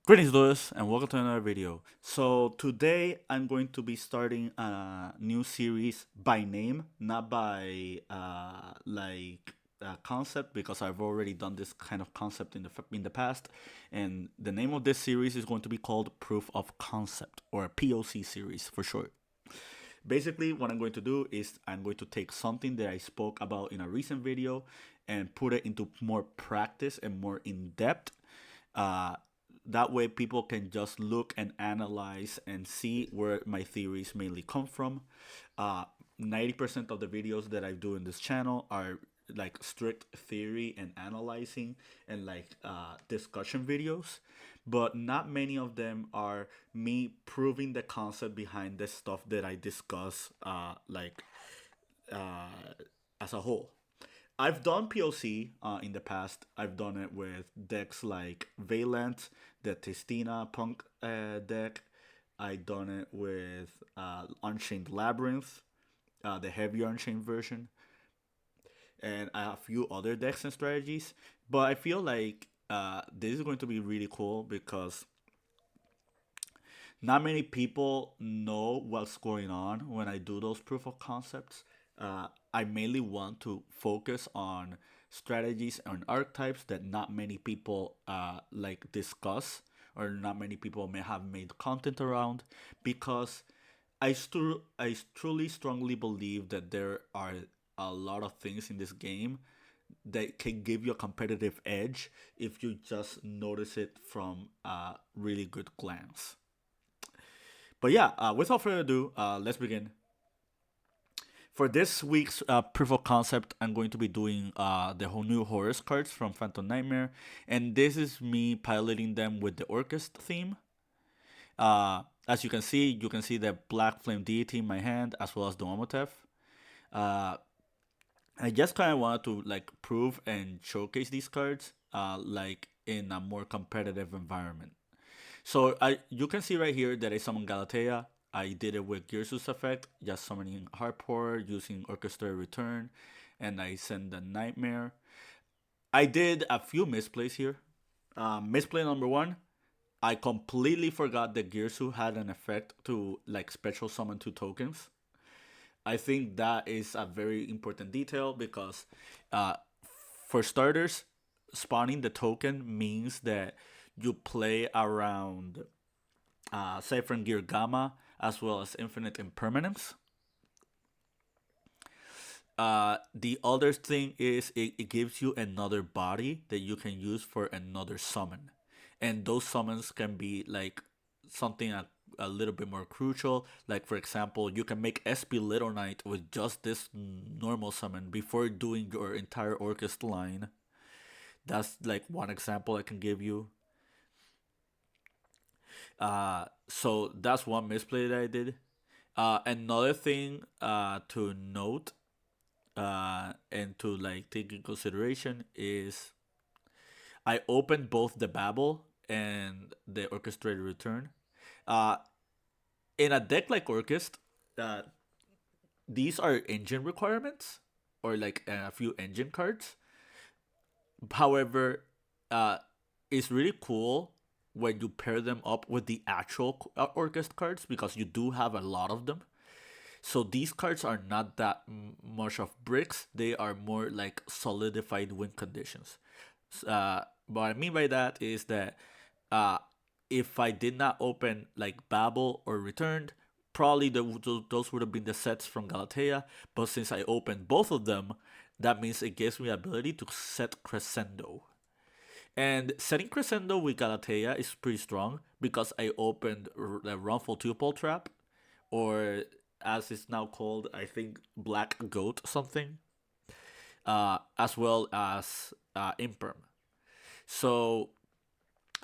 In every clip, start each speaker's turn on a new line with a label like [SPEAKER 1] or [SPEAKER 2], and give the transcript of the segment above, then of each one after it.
[SPEAKER 1] Greetings, Lewis, and welcome to another video. So today I'm going to be starting a new series by name, not by concept, because I've already done this kind of concept in the past. And the name of this series is going to be called Proof of Concept, or a POC series for short. Basically, what I'm going to do is I'm going to take something that I spoke about in a recent video and put it into more practice and more in depth. Uh, that way, people can just look and analyze and see where my theories mainly come from. 90% of the videos that I do in this channel are like strict theory and analyzing and discussion videos, but not many of them are me proving the concept behind the stuff that I discuss uh, as a whole. I've done POC in the past. I've done it with decks like Valent, the Testina Punk deck. I've done it with Unchained Labyrinth, the heavier Unchained version, and a few other decks and strategies. But I feel like this is going to be really cool because not many people know what's going on when I do those proof of concepts. I mainly want to focus on strategies and archetypes that not many people discuss, or not many people may have made content around, because I truly strongly believe that there are a lot of things in this game that can give you a competitive edge if you just notice it from a really good glance. But yeah, without further ado, let's begin. For this week's proof of concept, I'm going to be doing the whole new Horus cards from Phantom Nightmare, and this is me piloting them with the Orcust theme. As you can see the Black Flame Deity in my hand, as well as the Omotep. Uh, I just kind of wanted to prove and showcase these cards, in a more competitive environment. So you can see right here that I summoned Galatea. I did it with Gearsus effect, just summoning Harpor using Orchestrated Return, and I send the Nightmare. I did a few misplays here. Misplay number one, I completely forgot that Gearsu had an effect to special summon two tokens. I think that is a very important detail because, uh, for starters, spawning the token means that you play around Siphon Gear Gamma as well as Infinite Impermanence. The other thing is it gives you another body that you can use for another summon. And those summons can be something a little bit more crucial. Like, for example, you can make SP Little Knight with just this normal summon before doing your entire Orcust line. That's like one example I can give you. So that's one misplay that I did. Another thing to note and to take in consideration is I opened both the Babel and the Orchestrated Return. Uh, in a deck like Orchest, uh, these are engine requirements or a few engine cards. However, uh, it's really cool when you pair them up with the actual Orchest cards because you do have a lot of them. So these cards are not that much of bricks. They are more like solidified win conditions. What I mean by that is that uh, if I did not open like Babel or Returned, probably those would have been the sets from Galatea. But since I opened both of them, that means it gives me the ability to set Crescendo. And setting Crescendo with Galatea is pretty strong because I opened the Wrongful Tupole Trap, or as it's now called, I think Black Goat something, as well as Imperm. So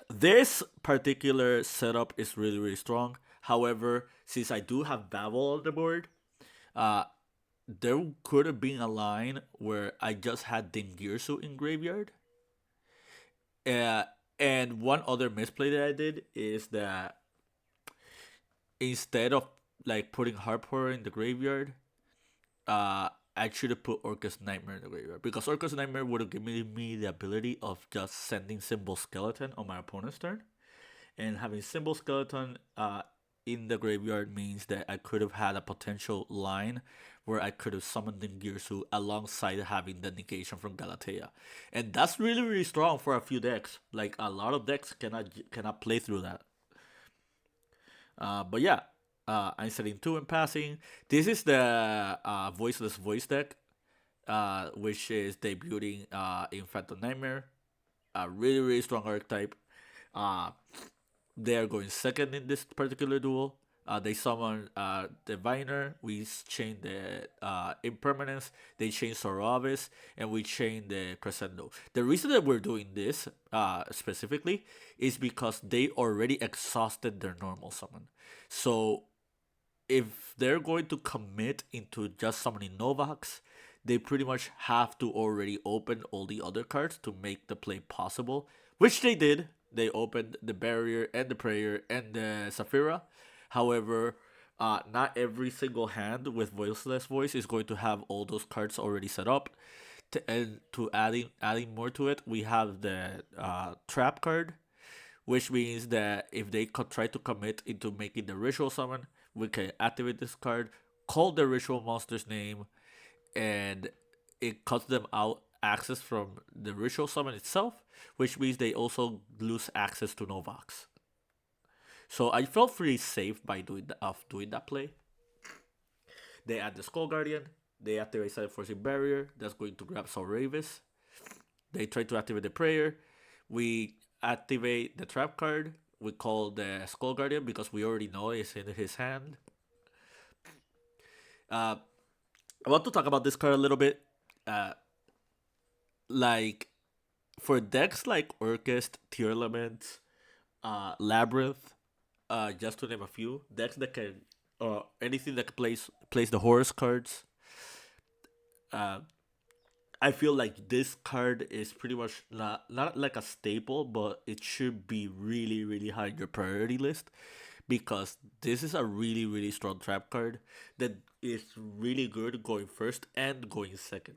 [SPEAKER 1] this particular setup is really, really strong. However, since I do have Babel on the board, uh, there could have been a line where I just had Dingirsu in graveyard. Uh, and one other misplay that I did is that instead of putting Harper in the graveyard, I should have put Orcust Nightmare in the graveyard because Orcust Nightmare would have given me the ability of just sending Symbol Skeleton on my opponent's turn. And having Symbol Skeleton in the graveyard means that I could have had a potential line where I could have summoned in Girsu alongside having the negation from Galatea. And that's really, really strong for a few decks. Like, a lot of decks cannot play through that. But yeah, I'm setting two and passing. This is the Voiceless Voice deck, which is debuting in Phantom Nightmare. A really, really strong archetype. Uh, they are going second in this particular duel. They summon Diviner. We chain the Impermanence. They chain Sorovis, and we chain the Crescendo. The reason that we're doing this specifically is because they already exhausted their normal summon. So if they're going to commit into just summoning Novax, they pretty much have to already open all the other cards to make the play possible, which they did. They opened the Barrier and the Prayer and the Saphira. However, not every single hand with Voiceless Voice is going to have all those cards already set up. And to adding more to it, we have the Trap card, which means that if they try to commit into making the ritual summon, we can activate this card, call the ritual monster's name, and it cuts them out access from the ritual summon itself, which means they also lose access to Novax. So I felt pretty safe by doing that play. They add the Skull Guardian, they activate Silent Forcing Barrier, that's going to grab Soul Ravis. They try to activate the Prayer. We activate the Trap card. We call the Skull Guardian because we already know it's in his hand. Uh, I want to talk about this card a little bit. Like, for decks like Orcust, Tearlament, Labyrinth, just to name a few, decks that can, anything that plays the Horus cards. Uh, I feel like this card is pretty much not like a staple, but it should be really, really high in your priority list because this is a really, really strong trap card that is really good going first and going second.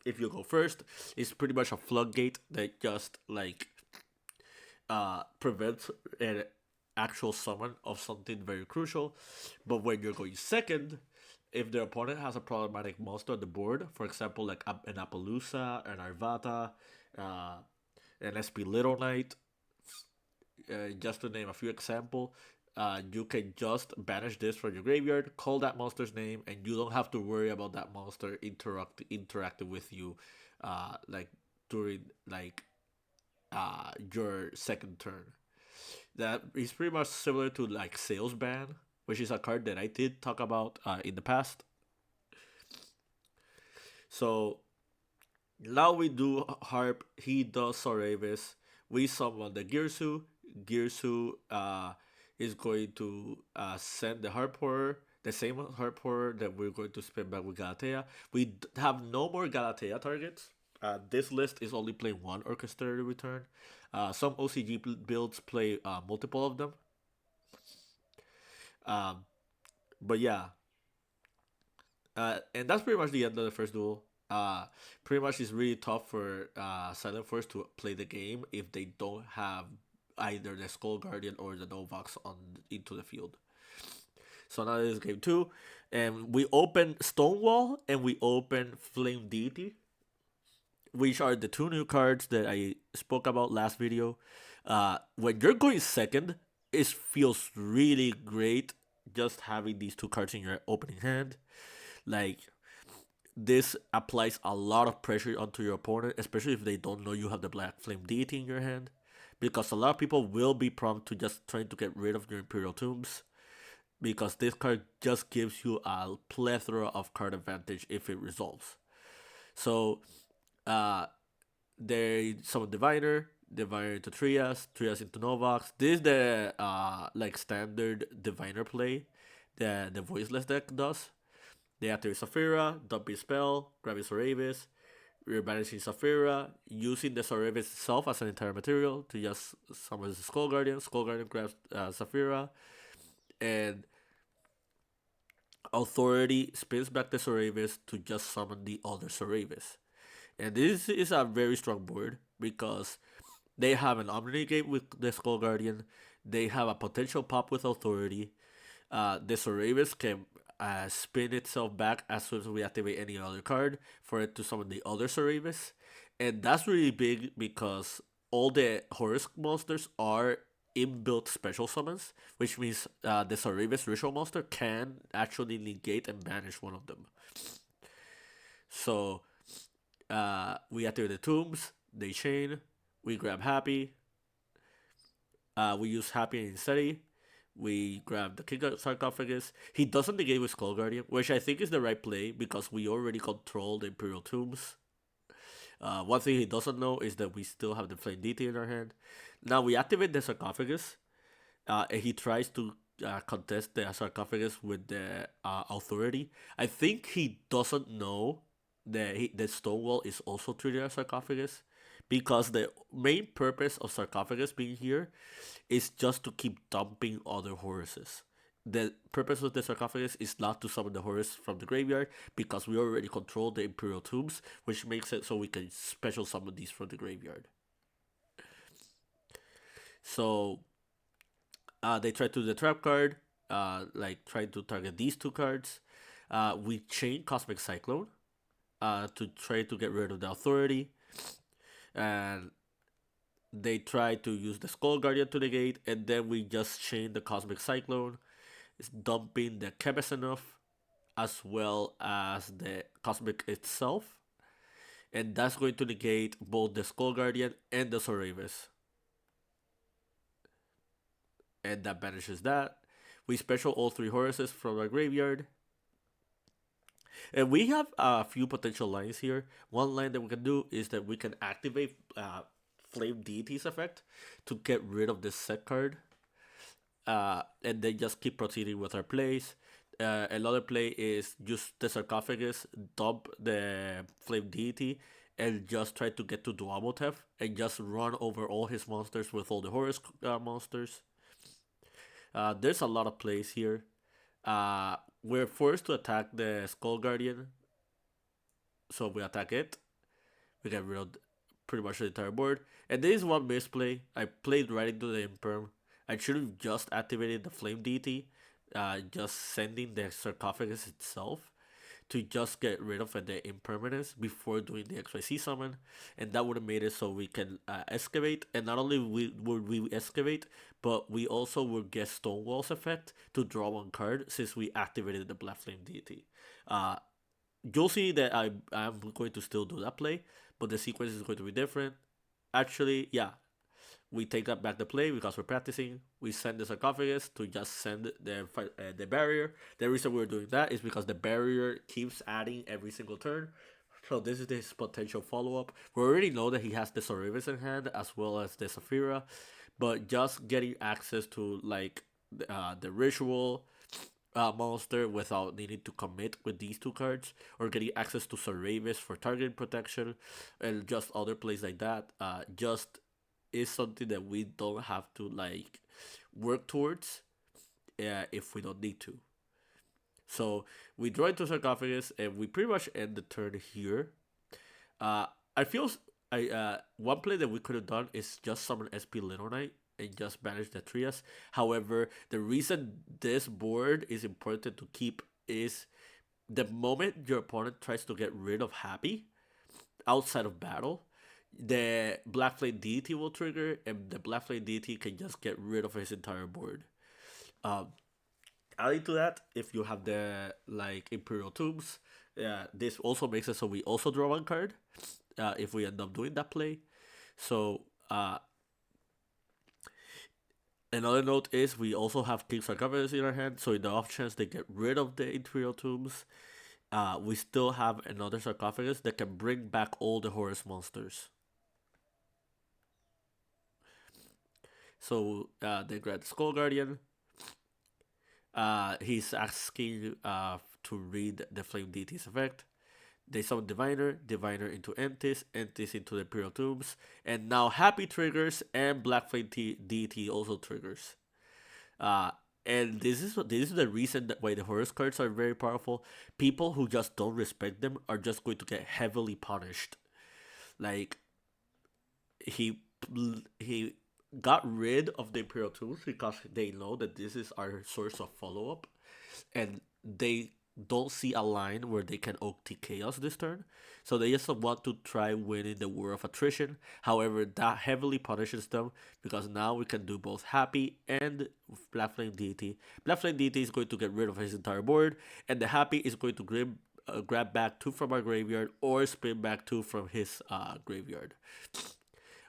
[SPEAKER 1] If you go first, it's pretty much a floodgate that just like prevents an actual summon of something very crucial. But when you're going second, if the opponent has a problematic monster on the board, for example, like an Appaloosa, an Arvata, uh, an SP Little Knight, just to name a few examples, you can just banish this from your graveyard, call that monster's name, and you don't have to worry about that monster interacting with you, like during like your second turn. That is pretty much similar to like Sales Ban, which is a card that I did talk about in the past. So now we do Harp. He does Soravis. We summon the Girsu. Girsu is going to send the Harp Horror, the same Harp Horror that we're going to spin back with Galatea. We have no more Galatea targets. This list is only playing one Orchestrated Return. Some OCG builds play multiple of them. Um, but yeah, and that's pretty much the end of the first duel. Pretty much it's really tough for Silent Force to play the game if they don't have either the Skull Guardian or the Novax on into the field. So now this is game two, and we open Stonewall and we open Flame Deity, which are the two new cards that I spoke about last video. When you're going second, it feels really great just having these two cards in your opening hand. Like, this applies a lot of pressure onto your opponent, especially if they don't know you have the Black Flame Deity in your hand. Because a lot of people will be prompt to just trying to get rid of your Imperial Tombs. Because this card just gives you a plethora of card advantage if it resolves. So, they summon Diviner, Diviner into Trias, Trias into Novax. This is the like standard Diviner play that the Voiceless deck does. They activate Saphira, dump a spell, grab Soravis, we're banishing Saphira, using the Soravis itself as an entire material to just summon the Skull Guardian. Skull Guardian grabs Saphira, and Authority spins back the Soravis to just summon the other Soravis. And this is a very strong board because They have an Omni Gate with the Skull Guardian. They have a potential pop with Authority. The Soravis can spin itself back as soon as we activate any other card for it to summon the other Soravis. And that's really big because all the Horus monsters are inbuilt special summons, which means the Soravis ritual monster can actually negate and banish one of them. So we activate the tombs, they chain, we grab Happy, we use Happy and Steady, we grab the King of Sarcophagus. He doesn't negate with Skull Guardian, which I think is the right play because we already control the Imperial Tombs. One thing he doesn't know is that we still have the Flame Deity in our hand. Now we activate the Sarcophagus, and he tries to contest the Sarcophagus with the Authority. I think he doesn't know that the Stonewall is also treated as Sarcophagus because the main purpose of Sarcophagus being here is just to keep dumping other Horuses. The purpose of the Sarcophagus is not to summon the Horus from the graveyard because we already control the Imperial Tombs, which makes it so we can special summon these from the graveyard. So they try to do the trap card, like trying to target these two cards. We chain Cosmic Cyclone to try to get rid of the Authority, and they try to use the Skull Guardian to negate, and then we just chain the Cosmic Cyclone, dumping the Kebesinov as well as the Cosmic itself, and that's going to negate both the Skull Guardian and the Soravis. And that banishes that. We special all three Horuses from our graveyard. And we have a few potential lines here. One line that we can do is that we can activate Flame Deity's effect to get rid of this set card. And then just keep proceeding with our plays. Another play is just the Sarcophagus, dump the Flame Deity, and just try to get to Duamotep and just run over all his monsters with all the Horus monsters. There's a lot of plays here. We're forced to attack the Skull Guardian, so we attack it. We get rid of pretty much the entire board. And there is one misplay. I played right into the Imperm. I should have just activated the Flame Deity, just sending the Sarcophagus itself to just get rid of the impermanence before doing the XYZ summon, and that would have made it so we can excavate, and not only would we excavate, but we also would get Stonewall's effect to draw one card since we activated the Black Flame Deity. You'll see that I'm going to still do that play, but the sequence is going to be different. Actually, yeah, we take that back to play because we're practicing. We send the Sarcophagus to just send the barrier. The reason we're doing that is because the barrier keeps adding every single turn. So this is his potential follow-up. We already know that he has the Soravis in hand as well as the Saphira, but just getting access to like the ritual monster without needing to commit with these two cards, or getting access to Soravis for target protection and just other plays like that, just is something that we don't have to like work towards if we don't need to. So we draw into Sarcophagus and we pretty much end the turn here. I feel one play that we could have done is just summon SP Little Knight and just banish the Trias. However, the reason this board is important to keep is the moment your opponent tries to get rid of Happy outside of battle, the Black Flame Deity will trigger, and the Black Flame Deity can just get rid of his entire board. Adding to that, if you have the like Imperial Tombs, this also makes it so we also draw one card if we end up doing that play. So another note is we also have King Sarcophagus in our hand, so in the off chance they get rid of the Imperial Tombs, we still have another Sarcophagus that can bring back all the Horus monsters. So they grab the Skull Guardian. He's asking to read the Flame Deity's effect. They summon Diviner into Entis into the Imperial Tombs, and now Happy triggers and Black Flame Deity also triggers. And this is the reason why the Horus cards are very powerful. People who just don't respect them are just going to get heavily punished. Like he he got rid of the Imperial Tools because they know that this is our source of follow up, and they don't see a line where they can OT Chaos this turn. So they just want to try winning the War of Attrition. However, that heavily punishes them because now we can do both Happy and Black Flame Deity. Black Flame Deity is going to get rid of his entire board, and the Happy is going to grab back two from our graveyard or spin back two from his graveyard.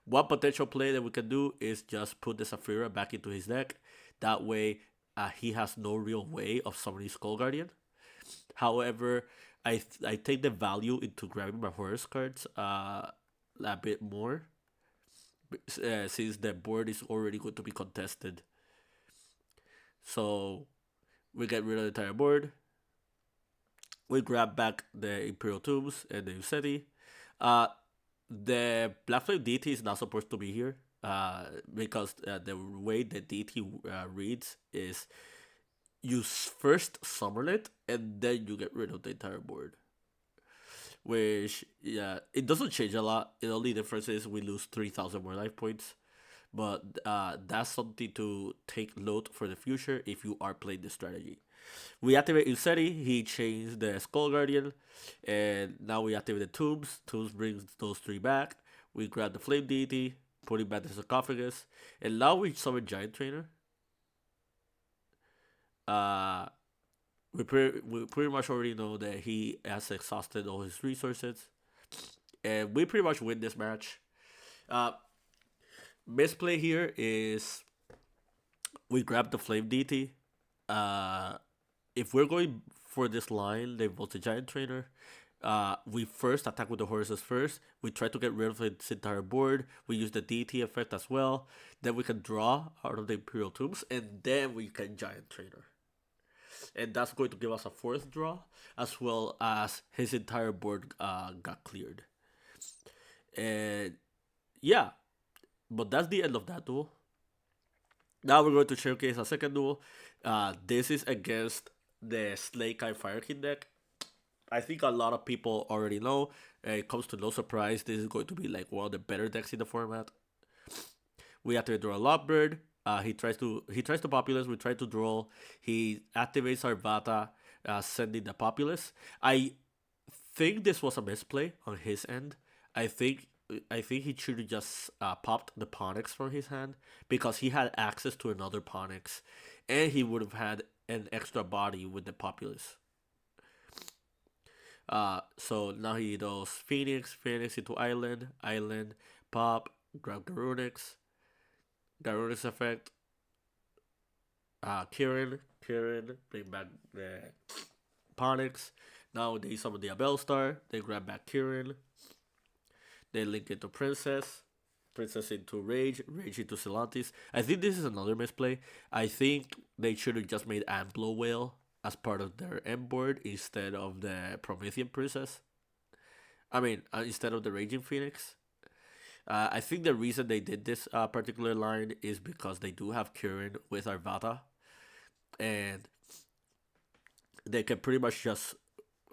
[SPEAKER 1] One potential play that we can do is just put the Saphira back into his deck. That way, he has no real way of summoning Skull Guardian. However, I take the value into grabbing my Horus cards a bit more since the board is already going to be contested. So we get rid of the entire board. We grab back the Imperial Tombs and the Usetti. The Black Flame Deity is not supposed to be here because the way the deity reads is you first summon it and then you get rid of the entire board. Which, yeah, it doesn't change a lot. The only difference is we lose 3,000 more life points. But that's something to take note for the future if you are playing this strategy. We activate Usetti, he changed the Skull Guardian, and now we activate the Tombs. Tombs brings those three back. We grab the Flame Deity, putting back the Sarcophagus, and now we summon Giant Trainer. We pretty much already know that he has exhausted all his resources, and we pretty much win this match. Misplay here is we grab the Flame Deity. If we're going for this line, they vote the Giant Trainer. We first attack with the Horuses first. We try to get rid of its entire board. We use the DT effect as well. Then we can draw out of the Imperial Tombs, and then we can Giant Trainer. And that's going to give us a fourth draw, as well as his entire board got cleared. And yeah, but that's the end of that duel. Now we're going to showcase a second duel. This is against the Snake Eye Fire King deck. I think a lot of people already know. It comes to no surprise. This is going to be like one of the better decks in the format. We have to draw a Lockbird. He tries to Populace. We try to draw. He activates our Vata, sending the Populace. I think this was a misplay on his end. I think he should have just popped the Ponyx from his hand because he had access to another Ponyx, and he would have had an extra body with the Populace. So now he does Phoenix into Island, pop, grab Garunix effect, Kirin, bring back the Ponyx. Now they summon the Abelstar, they grab back Kirin, they link it to Princess into Rage into Celantis. I think this is another misplay. I think they should have just made Amplo Whale as part of their end board instead of the Promethean Princess. Instead of the Raging Phoenix. I think the reason they did this particular line is because they do have Kirin with Arvata, and they can pretty much just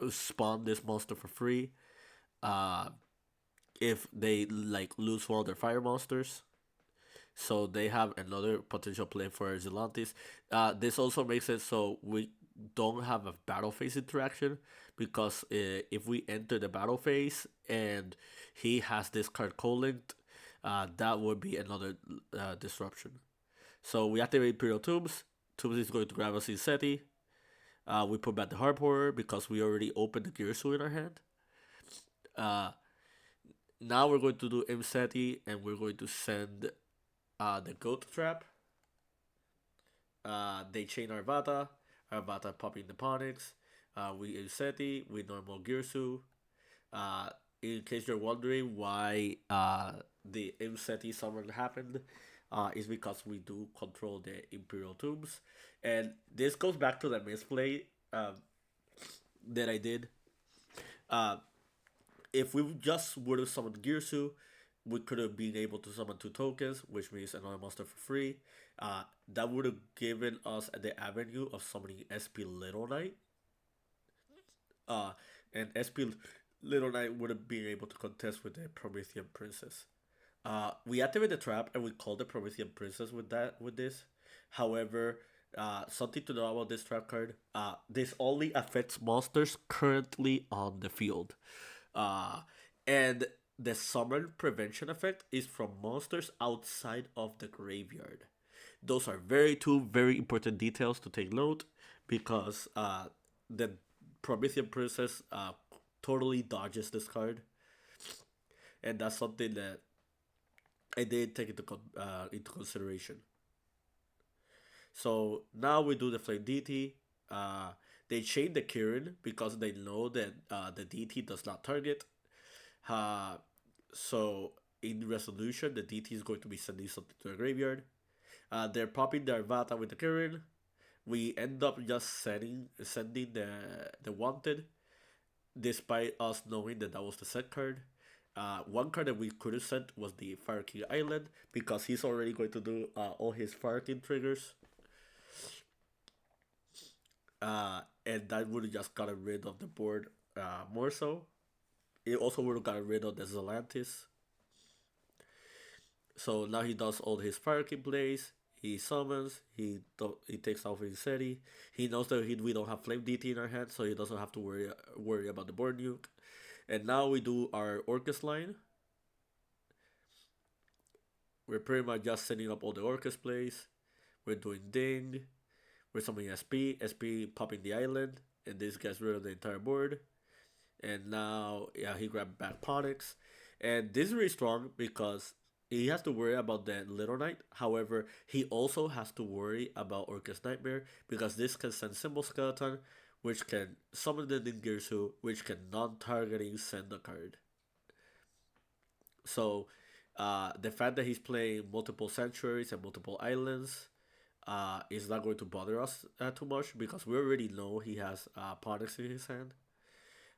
[SPEAKER 1] spawn this monster for free. If they lose one of their fire monsters, so they have another potential play for Zelantis. This also makes it so we don't have a battle phase interaction because if we enter the battle phase and he has this card co-linked, that would be another disruption. So we activate Imperial Tombs. Tombs is going to grab us Usetti. We put back the Harp Horror because we already opened the Girsu in our hand. Now we're going to do Usetti and we're going to send the Goat Trap. They chain Arvata popping the Ponyx. We Usetti, we normal Girsu. In case you're wondering why the Usetti summon happened, is because we do control the Imperial Tombs. And this goes back to the misplay that I did. If we just would have summoned Girsu, we could have been able to summon 2 tokens, which means another monster for free. That would have given us the avenue of summoning SP Little Knight. And SP Little Knight would have been able to contest with the Promethean Princess. We activate the trap and we call the Promethean Princess with this. However, something to know about this trap card. This only affects monsters currently on the field. Uh, and the summon prevention effect is from monsters outside of the graveyard. Those are two very important details to take note because the Promethean Princess totally dodges this card, and that's something that I did take into consideration. So now we do the Flame DT. Uh, they chain the Kirin because they know that the DT does not target. Uh, so in resolution, the DT is going to be sending something to the graveyard. They're popping their Vata with the Kirin. We end up just sending the wanted, despite us knowing that that was the set card. One card that we could have sent was the Fire King Island because he's already going to do all his Fire King triggers. And that would have just gotten rid of the board more so. It also would have gotten rid of the Zelantis. So now he does all his Fire King plays. He summons. He takes off his SETI. He knows that we don't have Flame DT in our hand, so he doesn't have to worry about the board nuke. And now we do our Orcust line. We're pretty much just setting up all the Orcust plays. We're doing Ding. We're summoning SP popping the island, and this gets rid of the entire board. And now, yeah, he grabbed back Ponix. And this is really strong because he has to worry about the Little Knight. However, he also has to worry about Orcus Nightmare because this can send Symbol Skeleton, which can summon the Ningirsu, which can non-targeting send a card. So, the fact that he's playing multiple sanctuaries and multiple islands is not going to bother us too much because we already know he has Ponix in his hand.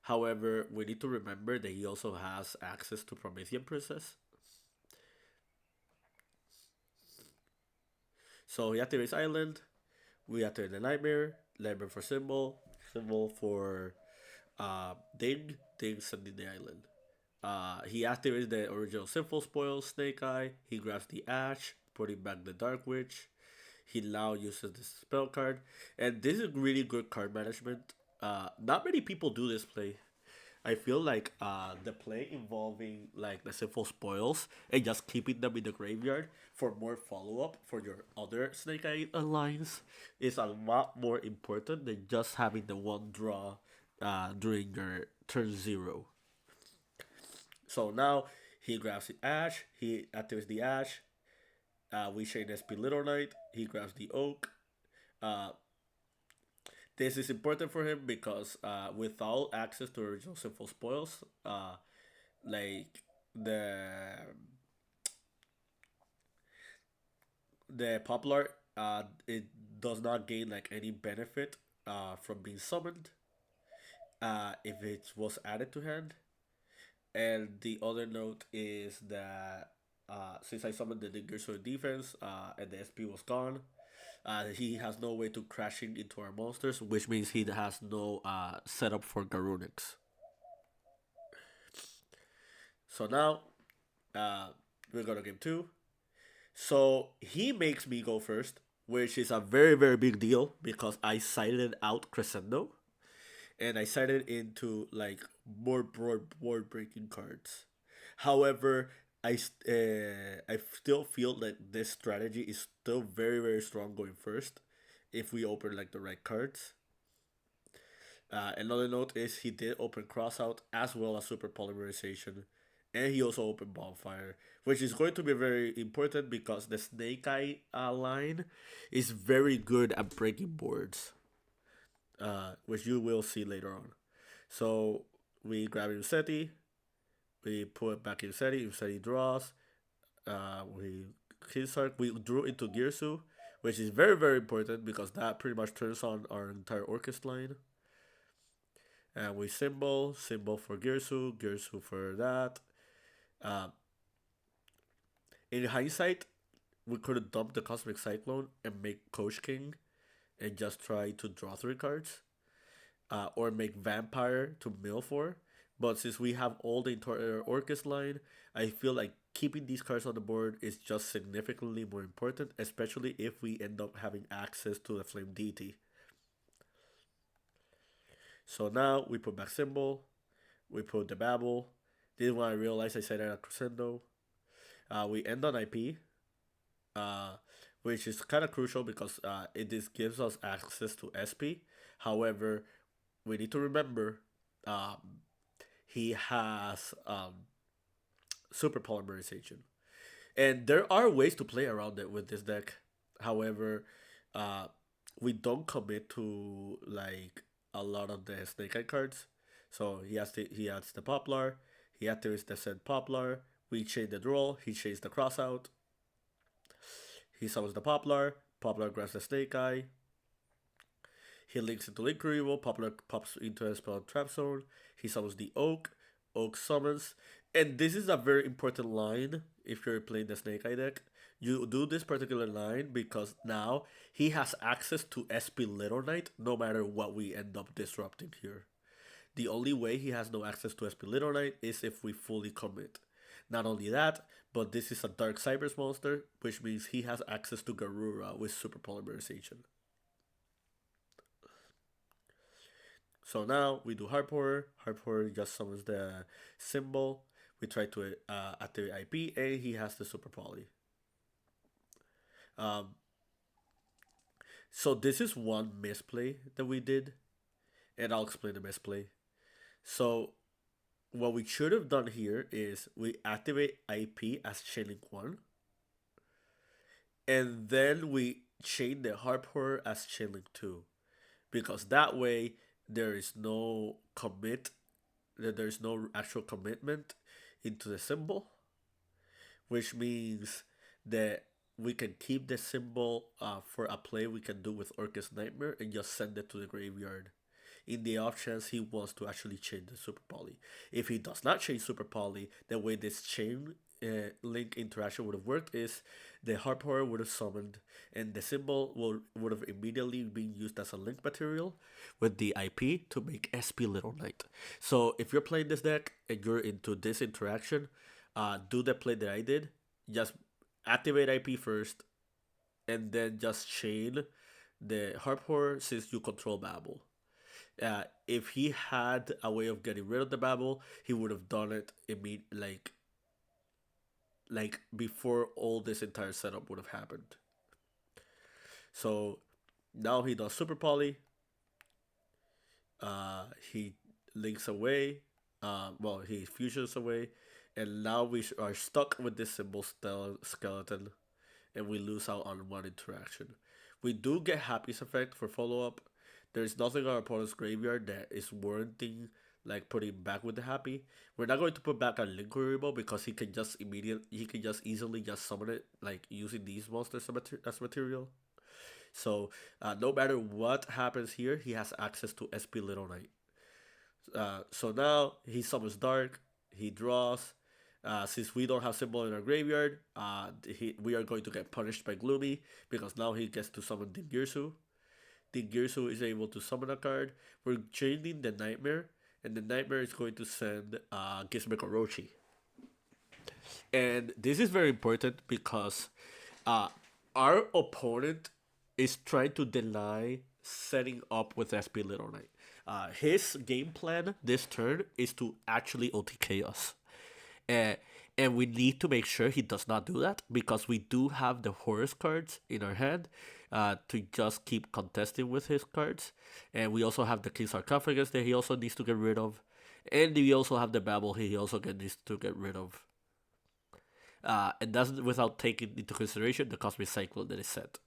[SPEAKER 1] However, we need to remember that he also has access to Promethean Princess. So he activates Island. We activate the Nightmare for Symbol for Ding sending the island. He activates the original Sinful Spoil, Snake Eye. He grabs the Ash, putting back the Dark Witch. He now uses the spell card, and this is really good card management. Not many people do this play. I feel like the play involving like the simple spoils and just keeping them in the graveyard for more follow up for your other Snake Eye lines is a lot more important than just having the one draw during your turn zero. So now he grabs the Ash, he activates the Ash. We chain SP Little Knight. He grabs the Oak. Uh, this is important for him because without access to original Sinful Spoils, like the the Poplar, it does not gain like any benefit from being summoned if it was added to hand. And the other note is that since I summoned the Dingerso defense and the SP was gone, he has no way to crashing into our monsters, which means he has no setup for Garunix. So now we're gonna game two. So he makes me go first, which is a very big deal because I sided out Crescendo and I sided into like more board breaking cards. However, I still feel that this strategy is still very strong going first if we open like the right cards. Another note is he did open Crossout as well as Super Polymerization, and he also opened Bonfire, which is going to be very important because the Snake Eye line is very good at breaking boards, which you will see later on. So we grab Usetti, we put back Usetti, Usetti draws, we Kinsark, we drew into Girsu, which is very important because that pretty much turns on our entire Orcust line. And we symbol for Girsu for that. Uh, in hindsight, we could have dumped the Cosmic Cyclone and make Coach King and just try to draw three cards. Or make Vampire to mill for. But since we have all the entire Orcust line, I feel like
[SPEAKER 2] keeping these cards on the board is just significantly more important, especially if we end up having access to the Flame Deity. So now we put back Symbol, we put the Babel. This is when I realized I said it at Crescendo. We end on IP, uh, which is kind of crucial because it just gives us access to SP. However, we need to remember um, he has super polymerization. And there are ways to play around it with this deck. However, uh, we don't commit to like a lot of the Snake Eye cards. So he adds the Poplar, he activates the Send Poplar, we change the draw, he changes the cross out, he summons the Poplar, Poplar grabs the Snake Eye, he links into Inquiry Evil, Poplar pops into a spell trap zone, he summons the Oak, Oak summons, and this is a very important line if you're playing the Snake Eye deck. You do this particular line because now he has access to SP Little Knight no matter what we end up disrupting here. The only way he has no access to SP Little Knight is if we fully commit. Not only that, but this is a Dark Cybers monster, which means he has access to Garura with Super Polymerization. So now we do Harp Horror. Harp Horror just summons the symbol. We try to activate IP, and he has the Super Poly. Um, so this is one misplay that we did, and I'll explain the misplay. So what we should have done here is we activate IP as Chainlink 1, and then we chain the Harp Horror as Chainlink 2. Because that way there is no commit, there's no actual commitment into the symbol, which means that we can keep the symbol for a play we can do with Orcust Nightmare and just send it to the graveyard in the off chance he wants to actually change the Super Poly. If he does not change Super Poly, the way this chain link interaction would have worked is the Harp Horror would have summoned and the symbol would have immediately been used as a link material with the IP to make SP Little Knight. So if you're playing this deck and you're into this interaction, do the play that I did. Just activate IP first and then just chain the Harp Horror since you control Babel. If he had a way of getting rid of the Babel, he would have done it like before all this entire setup would have happened. So now he does Super Poly. He links away. Well, he fusions away, and now we are stuck with this symbol skeleton, and we lose out on one interaction. We do get Happy's effect for follow up. There is nothing on our opponent's graveyard that is warranting like putting back with the Happy. We're not going to put back a Link Variable because he can just easily just summon it like using these monsters as material. So no matter what happens here, he has access to SP Little Knight. So now he summons Dark, he draws. Since we don't have symbol in our graveyard, we are going to get punished by Gloomy because now he gets to summon Dingirsu. Dingirsu is able to summon a card. We're chaining the Nightmare, and the Nightmare is going to send Gizmek Orochi. And this is very important because uh, our opponent is trying to deny setting up with SP Little Knight. His game plan this turn is to actually OTK us. And, and we need to make sure he does not do that because we do have the Horus cards in our hand to just keep contesting with his cards. And we also have the King Sarcophagus that he also needs to get rid of. And we also have the Babel he also needs to get rid of. And that's without taking into consideration the Cosmic Cyclone that is set.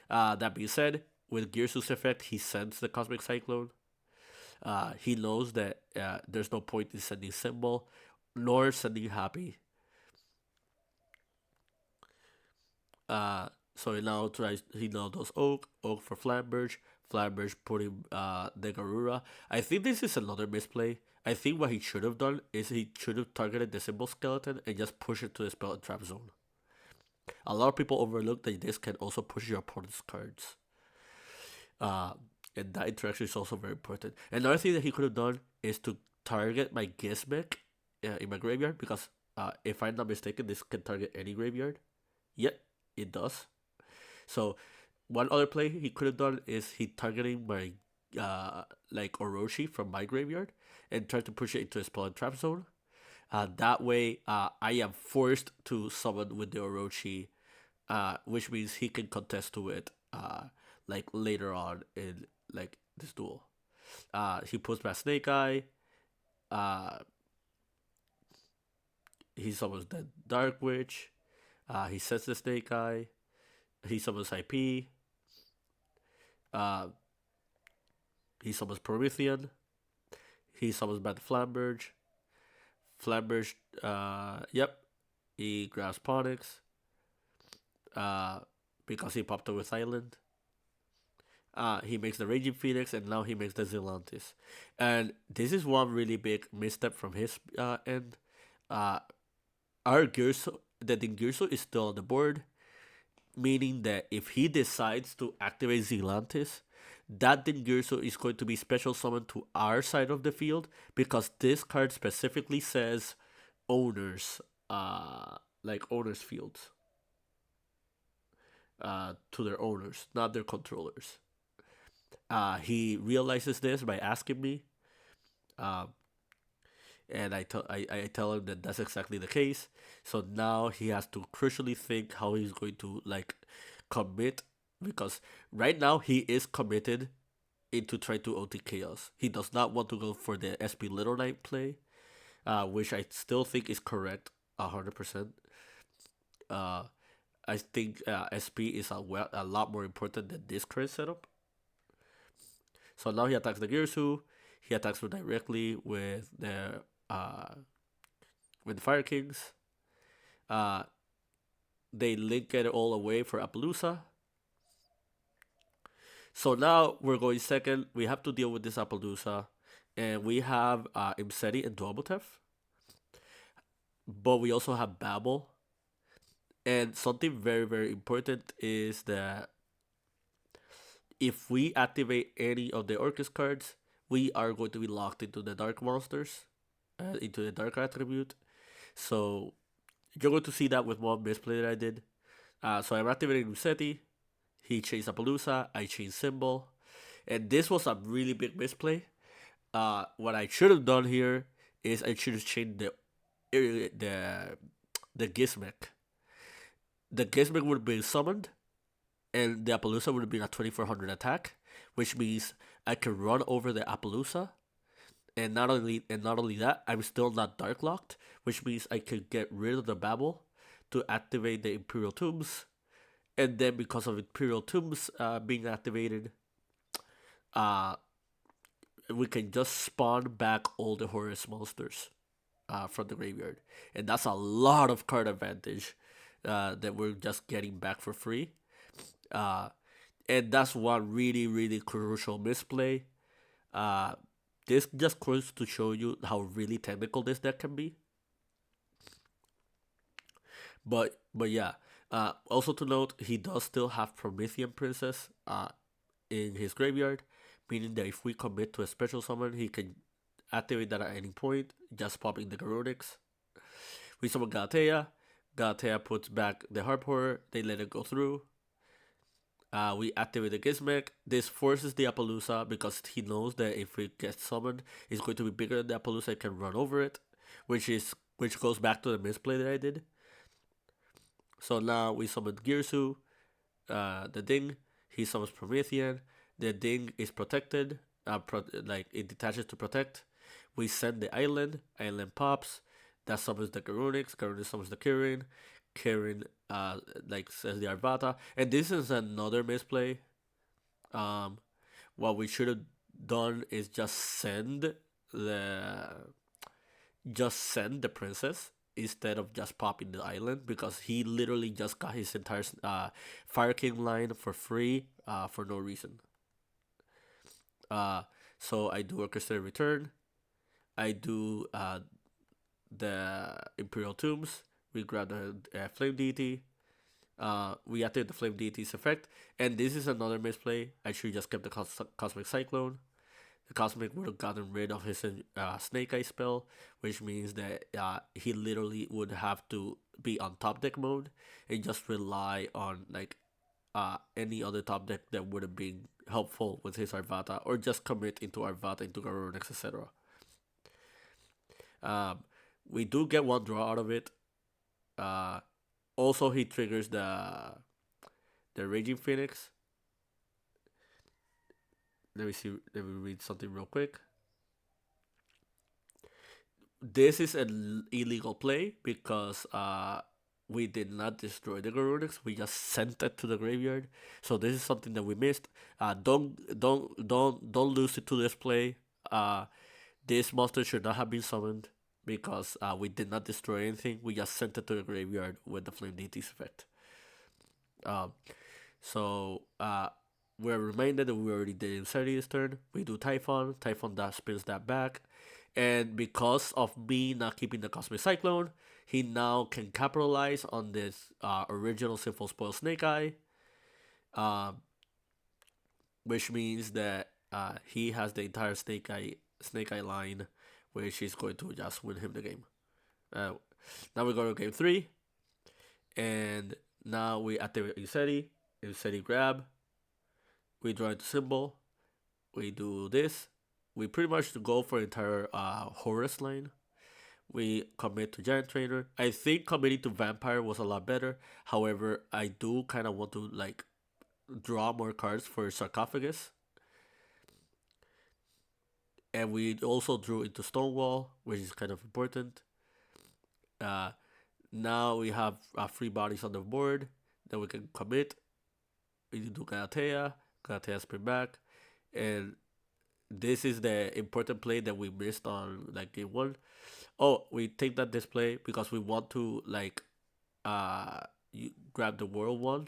[SPEAKER 2] That being said, with Girsu's effect, he sends the Cosmic Cyclone. He knows that there's no point in sending Symbol nor sending Happy. So he now does Oak for Flamberge, Flamberge putting the Garura. I think this is another misplay. I think what he should have done is he should have targeted the Symbol Skeleton and just push it to the Spell and Trap Zone. A lot of people overlook that this can also push your opponent's cards. And that interaction is also very important. Another thing that he could have done is to target my Gizmek in my graveyard because If I'm not mistaken, this can target any graveyard. Yet it does. So one other play he could have done is he targeting my like Orochi from my graveyard and try to push it into a spell and trap zone. That way, I am forced to summon with the Orochi, which means he can contest to it like later on in like this duel. He puts back Snake Eye. Uh, he summons the Dark Witch. He sets the Snake Eye. He summons IP. Uh, he summons Promethean. He summons Bad Flamberge. Flamberge, yep, he grabs Ponix uh, because he popped up with Island. He makes the Raging Phoenix, and now he makes the Zelantis. And this is one really big misstep from his end. Uh, our Girso, the Dingirso is still on the board, meaning that if he decides to activate Zelantis, that Dingirso is going to be special summoned to our side of the field because this card specifically says owners, like owners fields, to their owners, not their controllers. He realizes this by asking me, um, and I tell him that that's exactly the case. So now he has to crucially think how he's going to like commit because right now he is committed into trying to OT Chaos. He does not want to go for the SP Little Knight play, which I still think is correct 100%. Uh, I think SP is a lot more important than this current setup. So now he attacks the Girsu. He attacks her directly uh, with the Fire Kings. Uh, they link it all away for Appaloosa. So now we're going second. We have to deal with this Appaloosa. And we have Imseti and Duobotef. But we also have Babel. And something very, very important is that if we activate any of the Orcust cards, we are going to be locked into the Dark Monsters, into the Dark Attribute. So you're going to see that with one misplay that I did. So I'm activating Imseti. He changed Appaloosa. I changed Symbol. And this was a really big misplay. What I should have done here is I should have changed the Gizmek. The Gizmek would have been summoned, and the Appaloosa would have been a 2400 attack, which means I can run over the Appaloosa, and not only that, I'm still not dark locked, which means I can get rid of the Babel to activate the Imperial Tombs, and then because of Imperial Tombs being activated, uh, we can just spawn back all the Horus monsters from the graveyard, and that's a lot of card advantage that we're just getting back for free. Uh, and that's one really, really crucial misplay. Uh, this just goes to show you how really technical this deck can be. But yeah. Also to note, he does still have Promethean Princess in his graveyard, meaning that if we commit to a special summon, he can activate that at any point, just popping the Garunix. We summon Galatea. Galatea puts back the Harp Horror. They let it go through. We activate the Gizmek. This forces the Appaloosa because he knows that if it gets summoned, it's going to be bigger than the Appaloosa and can run over it, which goes back to the misplay that I did. So now we summon Girsu, the Ding. He summons Promethean. The Ding is protected. Like it detaches to protect. We send the island. Island pops. That summons the Garunix. Garunix summons the Kirin. Kirin like says the Arvata. And this is another misplay. What we should have done is just send the princess instead of just popping the island because he literally just got his entire Fire King line for free for no reason. So I do Orchestrated Return. I do the Imperial Tombs. We grab the Flame Deity. We activate the Flame Deity's effect. And this is another misplay. I should just kept the Cosmic Cyclone. The Cosmic would have gotten rid of his Snake Eye spell, which means that he literally would have to be on top deck mode and just rely on like any other top deck that would have been helpful with his Arvata, or just commit into Arvata, into Garunix, etc. Um, we do get one draw out of it. Uh, Also, he triggers the Raging Phoenix. Let me see. Let me read something real quick. This is an illegal play because we did not destroy the Garunix. We just sent it to the graveyard. So this is something that we missed. Don't lose it to this play. This monster should not have been summoned because we did not destroy anything. We just sent it to the graveyard with the Flame Deity's effect. Um, so we're reminded that we already did Insanity this turn. We do Typhon. Typhon that spins that back. And because of me not keeping the Cosmic Cyclone, he now can capitalize on this original Sinful Spoil Snake Eye. Which means that he has the entire Snake Eye line, which is going to just win him the game. Now we go to game 3. And now we activate Inseti grab. We draw into symbol. We do this. We pretty much go for entire Horus line. We commit to Giant Trainer. I think committing to Vampire was a lot better. However, I do kind of want to like draw more cards for Sarcophagus. And we also drew into Stonewall, which is kind of important. Now we have free bodies on the board that we can commit. We do Galatea spin back, and this is the important play that we missed on like game 1. Oh, we take that display because we want to like you grab the world one,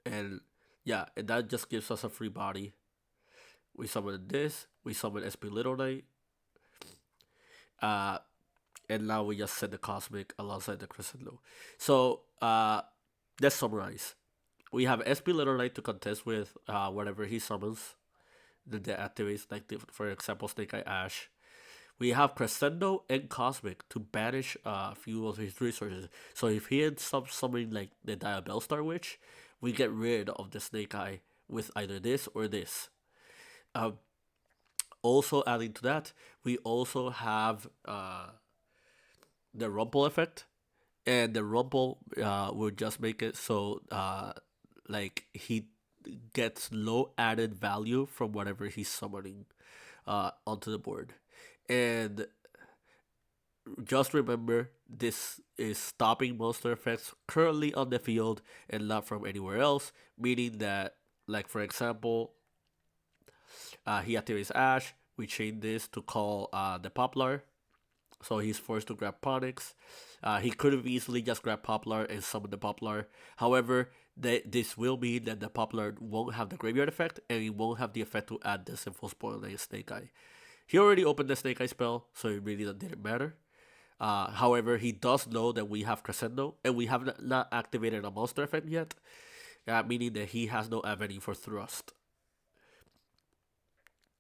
[SPEAKER 2] and yeah, and that just gives us a free body. We summon this, we summon SP Little Knight, and now we just set the Cosmic alongside the Crescendo. So let's summarize. We have SP Little Knight to contest with whatever he summons. The activates, like for example, Snake Eye Ash. We have Crescendo and Cosmic to banish a few of his resources. So if he ends up summoning like the Diabellstar Witch, we get rid of the Snake Eye with either this or this. Also adding to that, we also have the Rumple effect, and the Rumple will just make it so like he gets low added value from whatever he's summoning onto the board. And just remember, this is stopping monster effects currently on the field and not from anywhere else, meaning that, like for example, he activates Ash, we chain this to call the Poplar, so he's forced to grab Ponyx. He could have easily just grabbed Poplar and summoned the Poplar. However, this will mean that the Poplar won't have the graveyard effect, and it won't have the effect to add the Sinful Spoil and Snake Eye. He already opened the Snake Eye spell, so it really didn't matter. However, he does know that we have Crescendo, and we have not activated a monster effect yet, meaning that he has no avenue for thrust.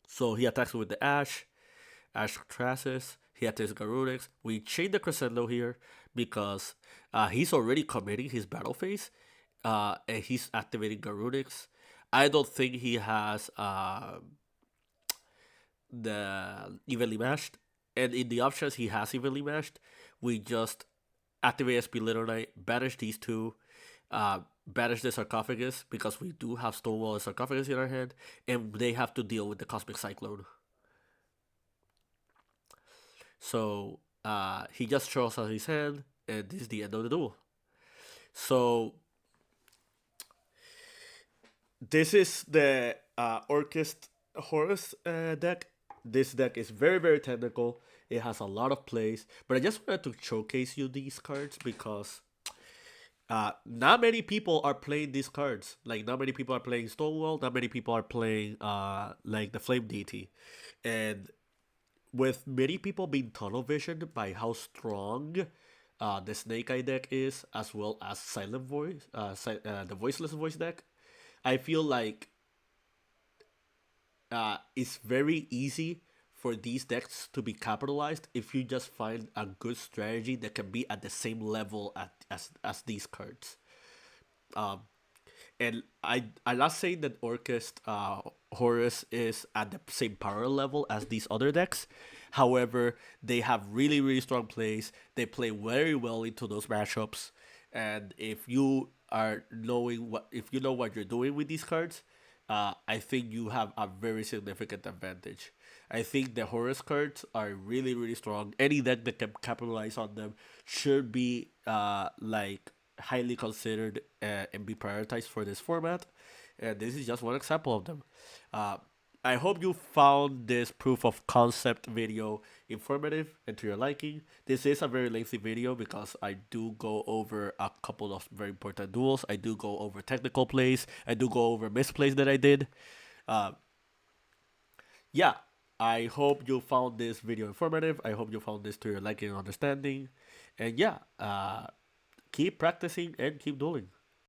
[SPEAKER 2] So he attacks with the Ash Traces, he attacks Garunix. We chain the Crescendo here because he's already committing his battle phase, and he's activating Garunix. I don't think he has the Evenly Matched, and in the options he has Evenly Matched. We just activate SP Little Knight, banish these two, banish the Sarcophagus because we do have Stonewall and Sarcophagus in our hand, and they have to deal with the Cosmic Cyclone. So he just shows us his hand, and this is the end of the duel. So this is the Orcust Horus deck. This deck is very, very technical. It has a lot of plays, but I just wanted to showcase you these cards because not many people are playing these cards. Like, not many people are playing Stonewall. Not many people are playing like the Flame Deity, and with many people being tunnel visioned by how strong the Snake Eye deck is, as well as Silent Voice, the Voiceless Voice deck, I feel like
[SPEAKER 1] it's very easy for these decks to be capitalized if you just find a good strategy that can be at the same level as these cards. Um, and I'm not saying that Orcust Horus is at the same power level as these other decks. However, they have really strong plays. They play very well into those matchups, and if you are knowing what if you know what you're doing with these cards, I think you have a very significant advantage. I think the Horus cards are really strong. Any deck that can capitalize on them should be like highly considered and be prioritized for this format. And this is just one example of them. Uh, I hope you found this proof of concept video informative and to your liking. This is a very lengthy video because I do go over a couple of very important duels. I do go over technical plays. I do go over misplays that I did. Uh, yeah, I hope you found this video informative. I hope you found this to your liking and understanding. And yeah, keep practicing and keep dueling.